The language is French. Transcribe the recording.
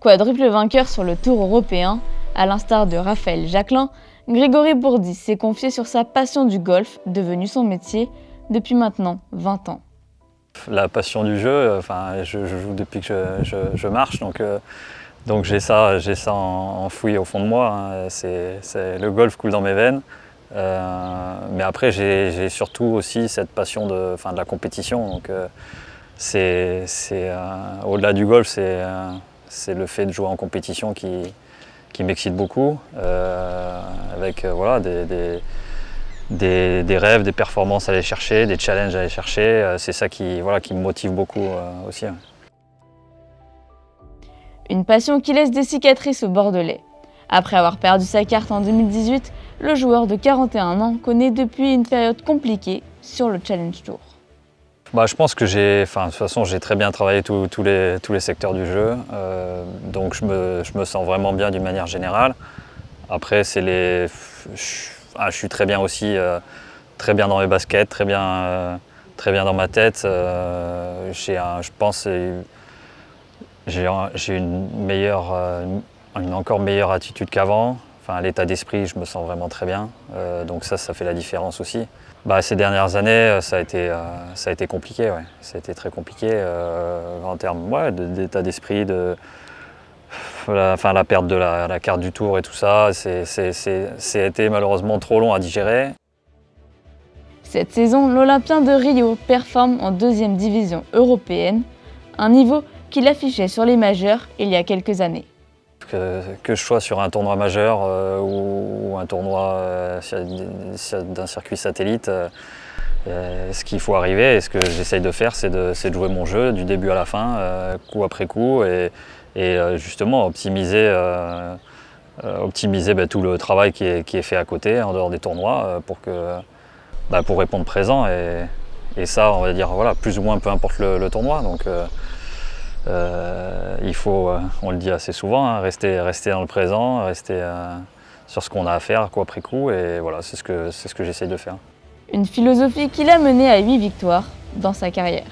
Quadruple vainqueur sur le Tour européen, à l'instar de Raphaël Jacquelin, Grégory Bourdis s'est confié sur sa passion du golf, devenu son métier depuis maintenant 20 ans. La passion du jeu, je joue depuis que je marche, donc j'ai ça enfoui au fond de moi. Hein. Le golf coule dans mes veines. Mais après, j'ai surtout aussi cette passion de la compétition. Donc, au-delà du golf, c'est le fait de jouer en compétition qui m'excite beaucoup, avec voilà, des rêves, des performances à aller chercher, des challenges à aller chercher. C'est ça qui me motive beaucoup aussi. Ouais. Une passion qui laisse des cicatrices au Bordelais. Après avoir perdu sa carte en 2018, le joueur de 41 ans connaît depuis une période compliquée sur le Challenge Tour. Je pense que de toute façon, j'ai très bien travaillé tous les secteurs du jeu, donc je me sens vraiment bien d'une manière générale. Après, je suis très bien aussi, très bien dans mes baskets, très bien dans ma tête. Je pense que j'ai une encore meilleure attitude qu'avant. L'état d'esprit, je me sens vraiment très bien, donc ça fait la différence aussi. Ces dernières années, ça a été compliqué, ouais. Ça a été très compliqué en termes d'état d'esprit, la perte de la carte du Tour et tout ça. Ça a été malheureusement trop long à digérer. Cette saison, l'Olympien de Rio performe en 2e division européenne, un niveau qu'il affichait sur les majeurs il y a quelques années. Que je sois sur un tournoi majeur ou un tournoi d'un circuit satellite, ce qu'il faut arriver et ce que j'essaye de faire, c'est de jouer mon jeu du début à la fin, coup après coup, et justement optimiser tout le travail qui est fait à côté, en dehors des tournois, pour répondre présent. Et ça, on va dire, voilà, plus ou moins, peu importe le tournoi. Donc, il faut, on le dit assez souvent, hein, rester dans le présent, rester sur ce qu'on a à faire coup après coup, et voilà, c'est ce que j'essaye de faire. Une philosophie qui l'a mené à 8 victoires dans sa carrière.